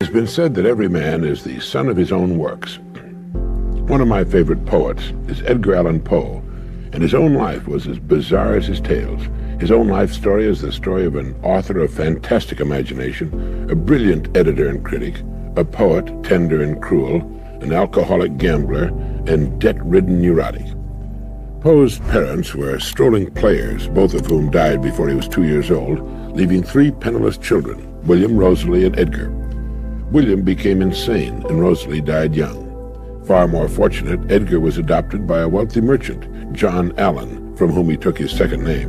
It's been said that every man is the son of his own works. One of my favorite poets is Edgar Allan Poe, and his own life was as bizarre as his tales. His own life story is the story of an author of fantastic imagination, a brilliant editor and critic, a poet, tender and cruel, an alcoholic gambler, and debt-ridden neurotic. Poe's parents were strolling players, both of whom died before he was 2 years old, leaving 3 penniless children, William, Rosalie, and Edgar. William became insane, and Rosalie died young. Far more fortunate, Edgar was adopted by a wealthy merchant, John Allen, from whom he took his second name.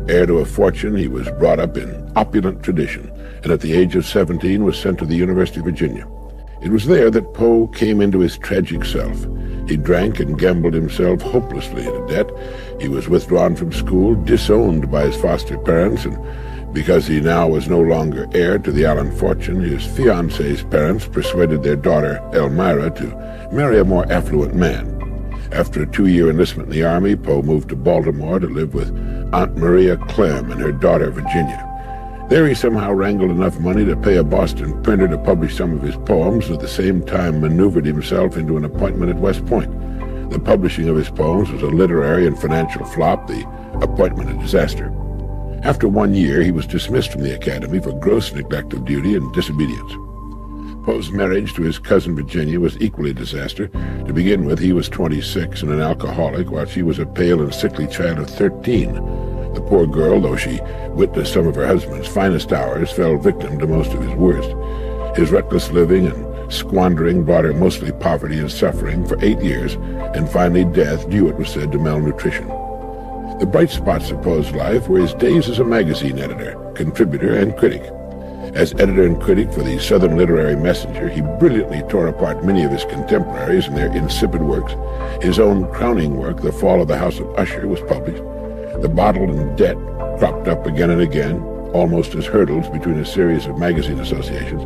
Heir to a fortune, he was brought up in opulent tradition, and at the age of 17 was sent to the University of Virginia. It was there that Poe came into his tragic self. He drank and gambled himself hopelessly into debt. He was withdrawn from school, disowned by his foster parents, and because he now was no longer heir to the Allen fortune, his fiancée's parents persuaded their daughter, Elmira, to marry a more affluent man. After a 2-year enlistment in the Army, Poe moved to Baltimore to live with Aunt Maria Clem and her daughter, Virginia. There he somehow wrangled enough money to pay a Boston printer to publish some of his poems, and at the same time maneuvered himself into an appointment at West Point. The publishing of his poems was a literary and financial flop, the appointment a disaster. After 1 year, he was dismissed from the Academy for gross neglect of duty and disobedience. Poe's marriage to his cousin Virginia was equally a disaster. To begin with, he was 26 and an alcoholic, while she was a pale and sickly child of 13. The poor girl, though she witnessed some of her husband's finest hours, fell victim to most of his worst. His reckless living and squandering brought her mostly poverty and suffering for 8 years, and finally death, due, it was said, to malnutrition. The bright spots of Poe's life were his days as a magazine editor, contributor, and critic. As editor and critic for the Southern Literary Messenger, he brilliantly tore apart many of his contemporaries and their insipid works. His own crowning work, The Fall of the House of Usher, was published. The bottle and debt cropped up again and again, almost as hurdles between a series of magazine associations.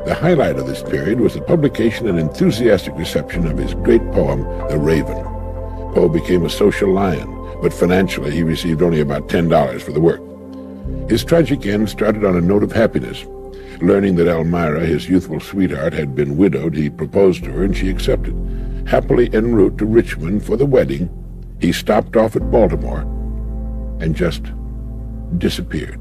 The highlight of this period was the publication and enthusiastic reception of his great poem, The Raven. Poe became a social lion, but financially he received only about $10 for the work. His tragic end started on a note of happiness. Learning that Elmira, his youthful sweetheart, had been widowed, he proposed to her and she accepted. Happily en route to Richmond for the wedding, he stopped off at Baltimore and just disappeared.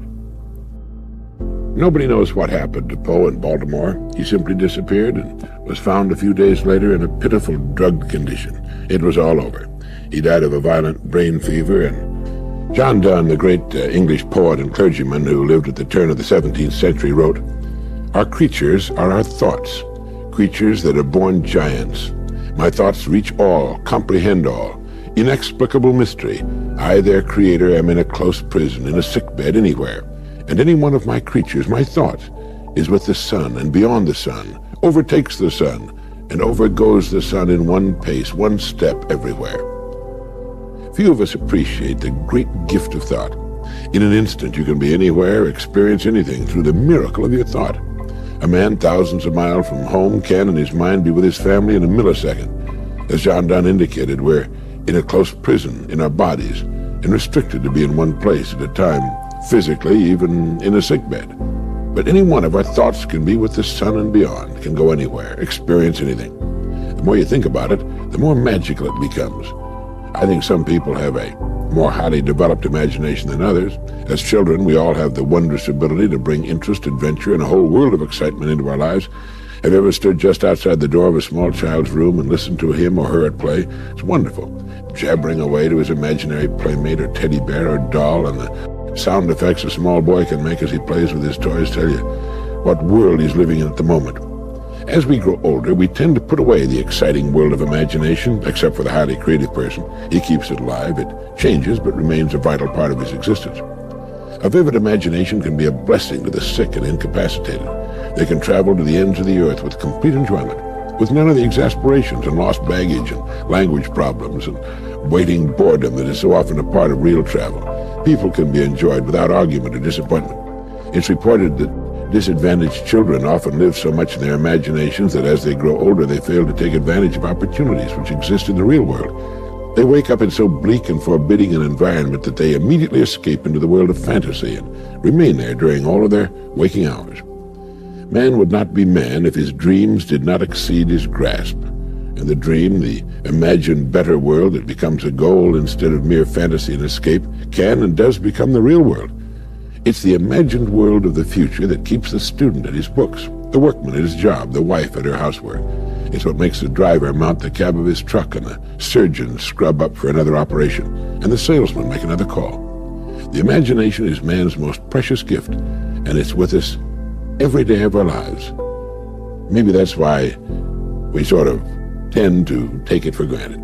Nobody knows what happened to Poe in Baltimore. He simply disappeared and was found a few days later in a pitiful drugged condition. It was all over. He died of a violent brain fever, and John Donne, the great English poet and clergyman who lived at the turn of the 17th century, wrote, "Our creatures are our thoughts, creatures that are born giants. My thoughts reach all, comprehend all. Inexplicable mystery. I, their creator, am in a close prison, in a sickbed, anywhere. And any one of my creatures, my thoughts, is with the sun and beyond the sun, overtakes the sun, and overgoes the sun in one pace, one step everywhere." Few of us appreciate the great gift of thought. In an instant you can be anywhere, experience anything through the miracle of your thought. A man thousands of miles from home can, in his mind, be with his family in a millisecond. As John Donne indicated, we're in a close prison in our bodies, and restricted to be in one place at a time, physically, even in a sickbed. But any one of our thoughts can be with the sun and beyond, can go anywhere, experience anything. The more you think about it, the more magical it becomes. I think some people have a more highly developed imagination than others. As children, we all have the wondrous ability to bring interest, adventure, and a whole world of excitement into our lives. Have you ever stood just outside the door of a small child's room and listened to him or her at play? It's wonderful, jabbering away to his imaginary playmate or teddy bear or doll, and the sound effects a small boy can make as he plays with his toys tell you what world he's living in at the moment. As we grow older, we tend to put away the exciting world of imagination, except for the highly creative person. He keeps it alive. It changes, but remains a vital part of his existence. A vivid imagination can be a blessing to the sick and incapacitated. They can travel to the ends of the earth with complete enjoyment, with none of the exasperations and lost baggage and language problems and waiting boredom that is so often a part of real travel. People can be enjoyed without argument or disappointment. It's reported that disadvantaged children often live so much in their imaginations that as they grow older they fail to take advantage of opportunities which exist in the real world. They wake up in so bleak and forbidding an environment that they immediately escape into the world of fantasy and remain there during all of their waking hours. Man would not be man if his dreams did not exceed his grasp. And the dream, the imagined better world that becomes a goal instead of mere fantasy and escape, can and does become the real world. It's the imagined world of the future that keeps the student at his books, the workman at his job, the wife at her housework. It's what makes the driver mount the cab of his truck and the surgeon scrub up for another operation, and the salesman make another call. The imagination is man's most precious gift, and it's with us every day of our lives. Maybe that's why we sort of tend to take it for granted.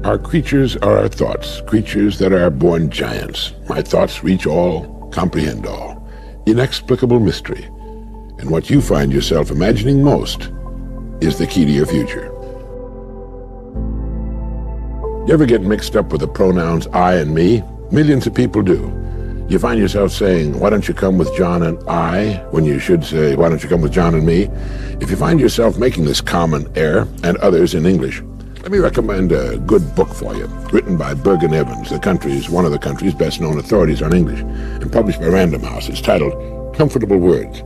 Our creatures are our thoughts, creatures that are born giants. My thoughts reach all, comprehend all. Inexplicable mystery. And what you find yourself imagining most is the key to your future. You ever get mixed up with the pronouns I and me? Millions of people do. You find yourself saying, why don't you come with John and I, when you should say, why don't you come with John and me? If you find yourself making this common error, and others in English, let me recommend a good book for you, written by Bergen Evans, one of the country's best-known authorities on English, and published by Random House. It's titled Comfortable Words.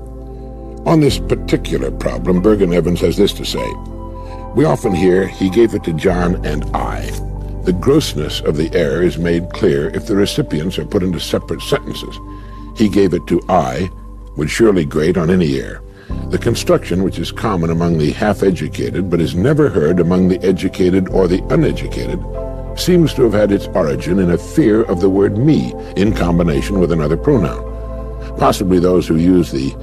On this particular problem, Bergen Evans has this to say. We often hear, he gave it to John and I. The grossness of the error is made clear if the recipients are put into separate sentences. He gave it to I would surely grate on any ear. The construction, which is common among the half-educated but is never heard among the educated or the uneducated, seems to have had its origin in a fear of the word me in combination with another pronoun. Possibly those who use the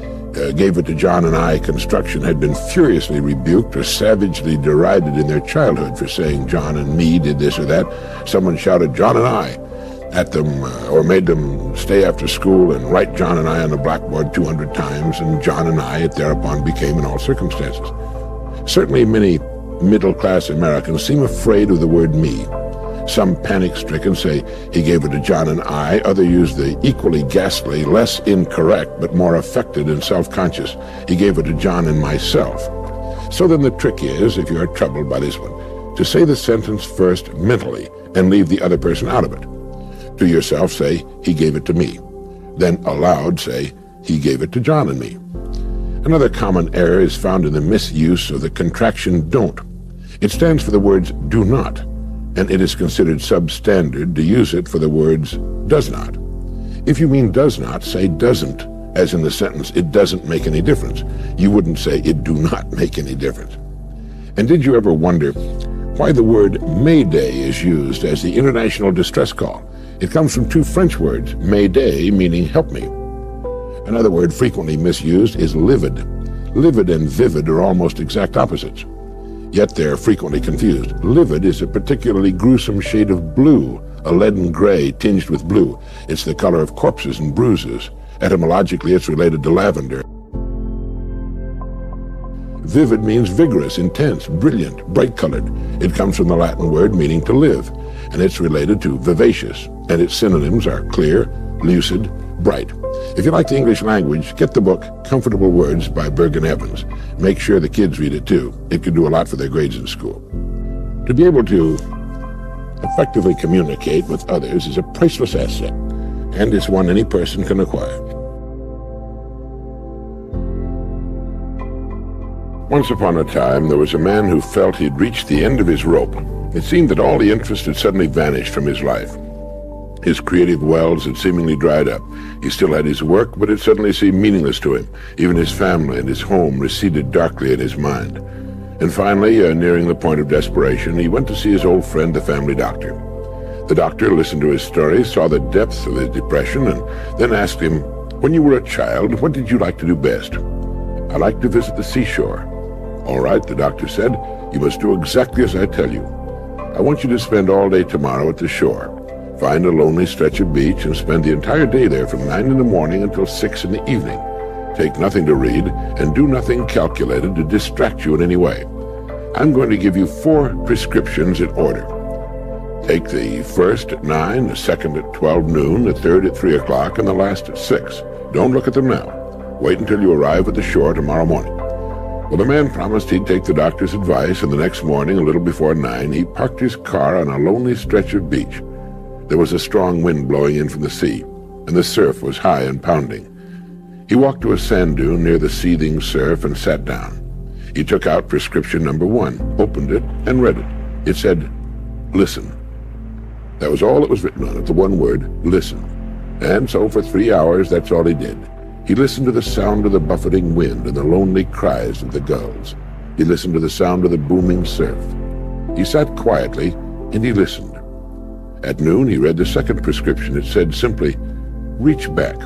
gave it to John and I construction had been furiously rebuked or savagely derided in their childhood for saying John and me did this or that. Someone shouted John and I at them or made them stay after school and write John and I on the blackboard 200 times, and John and I it thereupon became in all circumstances. Certainly many middle-class Americans seem afraid of the word me. Some panic-stricken say he gave it to John and I. Others use the equally ghastly, less incorrect, but more affected and self-conscious, he gave it to John and myself. So then the trick is, if you are troubled by this one, to say the sentence first mentally and leave the other person out of it. To yourself say, he gave it to me. Then aloud say, he gave it to John and me. Another common error is found in the misuse of the contraction don't. It stands for the words do not, and it is considered substandard to use it for the words does not. If you mean does not, say doesn't, as in the sentence, it doesn't make any difference. You wouldn't say it do not make any difference. And did you ever wonder why the word Mayday is used as the international distress call? It comes from two French words, Mayday meaning help me. Another word frequently misused is livid. Livid and vivid are almost exact opposites. Yet they're frequently confused. Livid is a particularly gruesome shade of blue, a leaden gray tinged with blue. It's the color of corpses and bruises. Etymologically, it's related to lavender. Vivid means vigorous, intense, brilliant, bright-colored. It comes from the Latin word meaning to live, and it's related to vivacious, and its synonyms are clear, lucid, bright. If you like the English language, get the book Comfortable Words by Bergen Evans. Make sure the kids read it too. It can do a lot for their grades in school. To be able to effectively communicate with others is a priceless asset, and it's one any person can acquire. Once upon a time, there was a man who felt he'd reached the end of his rope. It seemed that all the interest had suddenly vanished from his life. His creative wells had seemingly dried up. He still had his work, but it suddenly seemed meaningless to him. Even his family and his home receded darkly in his mind. And finally, nearing the point of desperation, he went to see his old friend, the family doctor. The doctor listened to his story, saw the depths of his depression, and then asked him, "When you were a child, what did you like to do best?" "I like to visit the seashore." "All right," the doctor said, "you must do exactly as I tell you. I want you to spend all day tomorrow at the shore. Find a lonely stretch of beach and spend the entire day there from 9 in the morning until 6 in the evening. Take nothing to read and do nothing calculated to distract you in any way. I'm going to give you 4 prescriptions in order. Take the first at 9, the second at 12 noon, the third at 3 o'clock, and the last at 6. Don't look at them now. Wait until you arrive at the shore tomorrow morning." Well, the man promised he'd take the doctor's advice, and the next morning, a little before 9, he parked his car on a lonely stretch of beach. There was a strong wind blowing in from the sea, and the surf was high and pounding. He walked to a sand dune near the seething surf and sat down. He took out prescription number 1, opened it, and read it. It said, "Listen." That was all that was written on it, the one word, listen. And so for 3 hours, that's all he did. He listened to the sound of the buffeting wind and the lonely cries of the gulls. He listened to the sound of the booming surf. He sat quietly, and he listened. At noon, he read the second prescription. It said simply, "Reach back."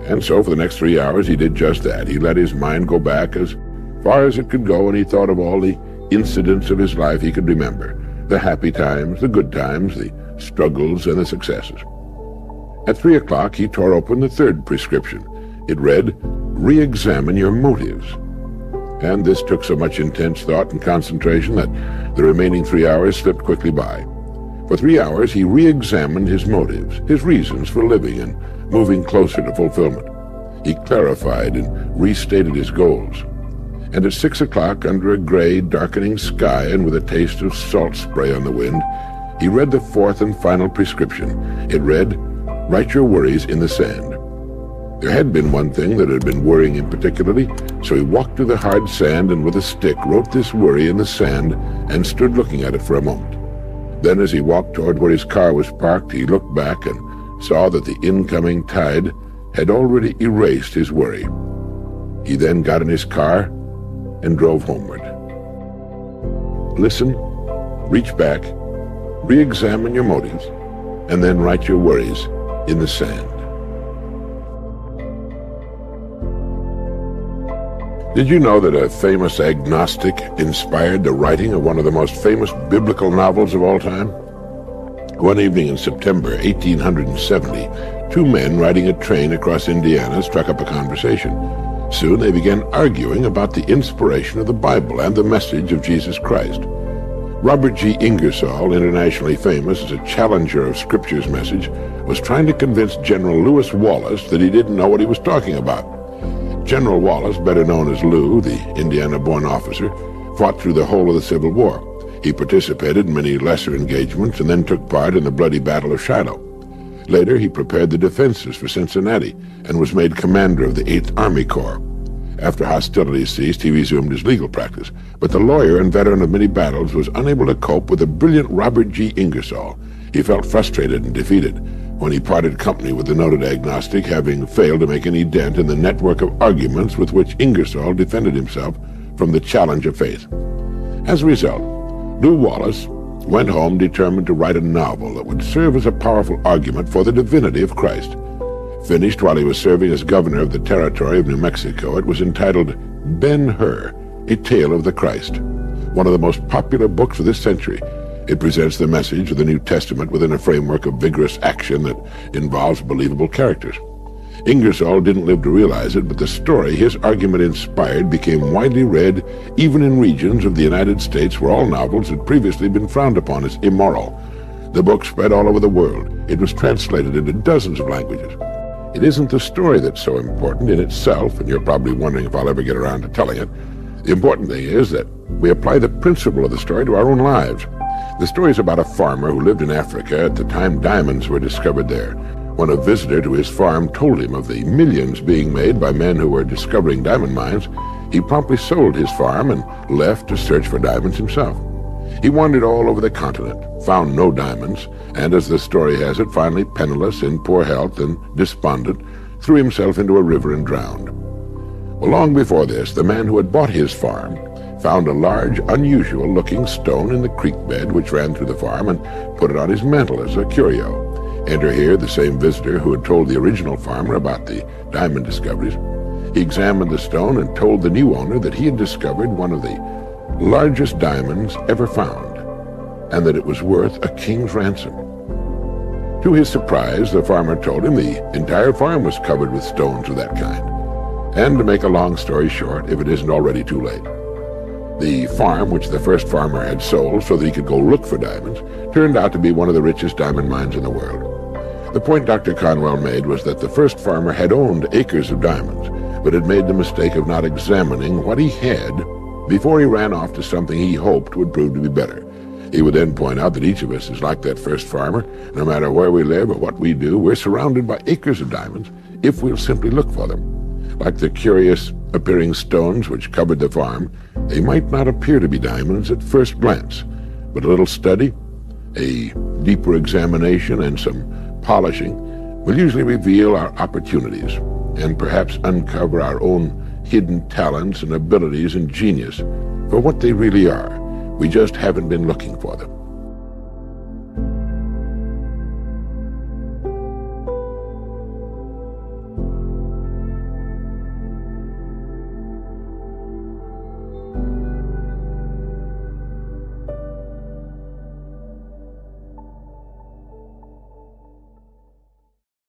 And so for the next 3 hours, he did just that. He let his mind go back as far as it could go, and he thought of all the incidents of his life he could remember, the happy times, the good times, the struggles, and the successes. At 3 o'clock, he tore open the third prescription. It read, "Re-examine your motives." And this took so much intense thought and concentration that the remaining 3 hours slipped quickly by. For 3 hours, he re-examined his motives, his reasons for living and moving closer to fulfillment. He clarified and restated his goals. And at 6 o'clock, under a gray, darkening sky and with a taste of salt spray on the wind, he read the fourth and final prescription. It read, "Write your worries in the sand." There had been one thing that had been worrying him particularly, so he walked to the hard sand and with a stick wrote this worry in the sand and stood looking at it for a moment. Then as he walked toward where his car was parked, he looked back and saw that the incoming tide had already erased his worry. He then got in his car and drove homeward. Listen, reach back, re-examine your motives, and then write your worries in the sand. Did you know that a famous agnostic inspired the writing of one of the most famous biblical novels of all time? One evening in September 1870, 2 men riding a train across Indiana struck up a conversation. Soon they began arguing about the inspiration of the Bible and the message of Jesus Christ. Robert G. Ingersoll, internationally famous as a challenger of Scripture's message, was trying to convince General Lewis Wallace that he didn't know what he was talking about. General Wallace, better known as Lou, the Indiana-born officer, fought through the whole of the Civil War. He participated in many lesser engagements and then took part in the bloody Battle of Shiloh. Later, he prepared the defenses for Cincinnati and was made commander of the 8th Army Corps. After hostilities ceased, he resumed his legal practice, but the lawyer and veteran of many battles was unable to cope with the brilliant Robert G. Ingersoll. He felt frustrated and defeated when he parted company with the noted agnostic, having failed to make any dent in the network of arguments with which Ingersoll defended himself from the challenge of faith. As a result, Lew Wallace went home determined to write a novel that would serve as a powerful argument for the divinity of Christ. Finished while he was serving as governor of the territory of New Mexico, it was entitled Ben-Hur, A Tale of the Christ, one of the most popular books of this century. It presents the message of the New Testament within a framework of vigorous action that involves believable characters. Ingersoll didn't live to realize it, but the story his argument inspired became widely read even in regions of the United States where all novels had previously been frowned upon as immoral. The book spread all over the world. It was translated into dozens of languages. It isn't the story that's so important in itself, and you're probably wondering if I'll ever get around to telling it. The important thing is that we apply the principle of the story to our own lives. The story is about a farmer who lived in Africa at the time diamonds were discovered there. When a visitor to his farm told him of the millions being made by men who were discovering diamond mines, he promptly sold his farm and left to search for diamonds himself. He wandered all over the continent, found no diamonds, and as the story has it, finally penniless, in poor health, and despondent, threw himself into a river and drowned. Well, long before this, the man who had bought his farm found a large, unusual-looking stone in the creek bed which ran through the farm and put it on his mantle as a curio. Enter here the same visitor who had told the original farmer about the diamond discoveries. He examined the stone and told the new owner that he had discovered one of the largest diamonds ever found, and that it was worth a king's ransom. To his surprise, the farmer told him the entire farm was covered with stones of that kind. And to make a long story short, if it isn't already too late, the farm, which the first farmer had sold so that he could go look for diamonds, turned out to be one of the richest diamond mines in the world. The point Dr. Conwell made was that the first farmer had owned acres of diamonds, but had made the mistake of not examining what he had before he ran off to something he hoped would prove to be better. He would then point out that each of us is like that first farmer. No matter where we live or what we do, we're surrounded by acres of diamonds if we'll simply look for them. Like the curious appearing stones which covered the farm, they might not appear to be diamonds at first glance, but a little study, a deeper examination, and some polishing will usually reveal our opportunities and perhaps uncover our own hidden talents and abilities and genius for what they really are. We just haven't been looking for them.